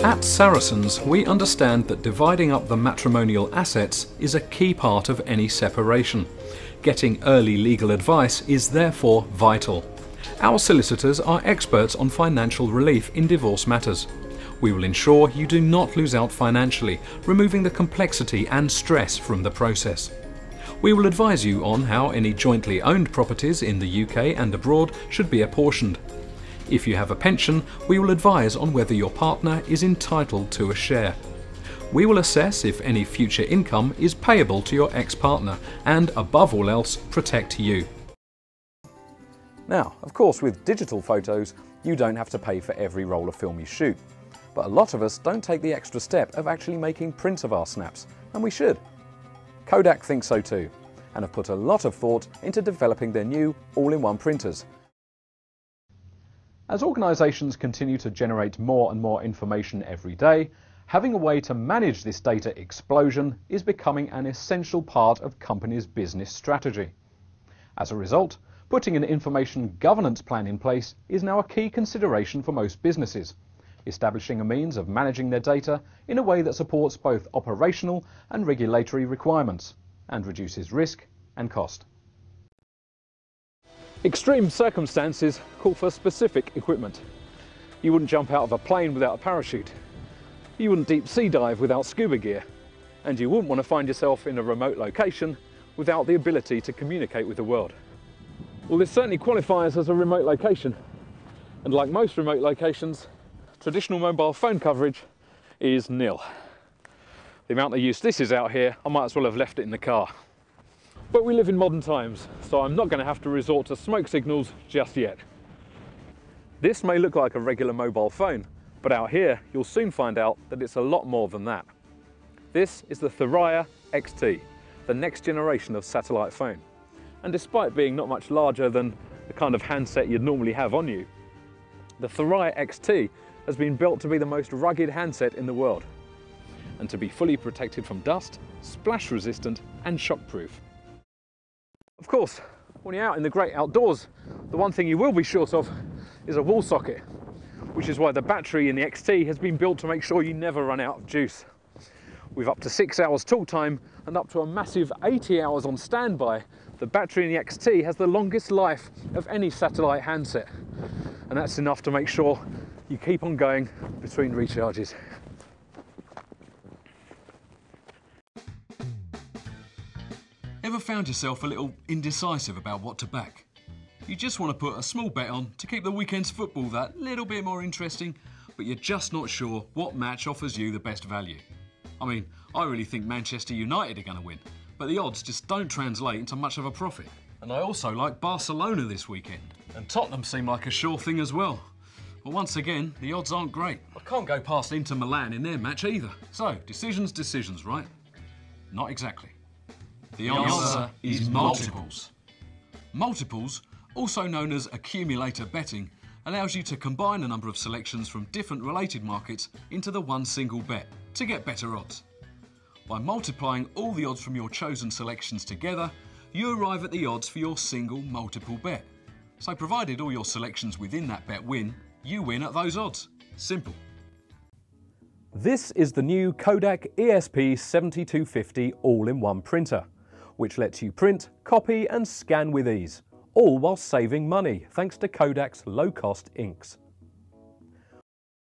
At Saracens, we understand that dividing up the matrimonial assets is a key part of any separation. Getting early legal advice is therefore vital. Our solicitors are experts on financial relief in divorce matters. We will ensure you do not lose out financially, removing the complexity and stress from the process. We will advise you on how any jointly owned properties in the UK and abroad should be apportioned. If you have a pension, we will advise on whether your partner is entitled to a share. We will assess if any future income is payable to your ex-partner and, above all else, protect you. Now, of course, with digital photos, you don't have to pay for every roll of film you shoot. But a lot of us don't take the extra step of actually making prints of our snaps, and we should. Kodak thinks so too, and have put a lot of thought into developing their new all-in-one printers. As organisations continue to generate more and more information every day, having a way to manage this data explosion is becoming an essential part of companies' business strategy. As a result, putting an information governance plan in place is now a key consideration for most businesses, establishing a means of managing their data in a way that supports both operational and regulatory requirements and reduces risk and cost. Extreme circumstances call for specific equipment. You wouldn't jump out of a plane without a parachute. You wouldn't deep sea dive without scuba gear. And you wouldn't want to find yourself in a remote location without the ability to communicate with the world. Well, this certainly qualifies as a remote location. And like most remote locations, traditional mobile phone coverage is nil. The amount of use this is out here, I might as well have left it in the car. But we live in modern times, so I'm not going to have to resort to smoke signals just yet. This may look like a regular mobile phone, but out here you'll soon find out that it's a lot more than that. This is the Thuraya XT, the next generation of satellite phone. And despite being not much larger than the kind of handset you'd normally have on you, the Thuraya XT has been built to be the most rugged handset in the world, and to be fully protected from dust, splash resistant and shockproof. Of course, when you're out in the great outdoors, the one thing you will be short of is a wall socket, which is why the battery in the XT has been built to make sure you never run out of juice. With up to 6 hours talk time and up to a massive 80 hours on standby, the battery in the XT has the longest life of any satellite handset. And that's enough to make sure you keep on going between recharges. Ever found yourself a little indecisive about what to back? You just want to put a small bet on to keep the weekend's football that little bit more interesting, but you're just not sure what match offers you the best value. I mean, I really think Manchester United are going to win, but the odds just don't translate into much of a profit. And I also like Barcelona this weekend, and Tottenham seem like a sure thing as well. But once again, the odds aren't great. I can't go past Inter Milan in their match either. So, decisions, right? Not exactly. The answer is multiples. Multiples, also known as accumulator betting, allows you to combine a number of selections from different related markets into the one single bet to get better odds. By multiplying all the odds from your chosen selections together, you arrive at the odds for your single multiple bet. So provided all your selections within that bet win, you win at those odds. Simple. This is the new Kodak ESP7250 all-in-one printer, which lets you print, copy and scan with ease, all while saving money thanks to Kodak's low-cost inks.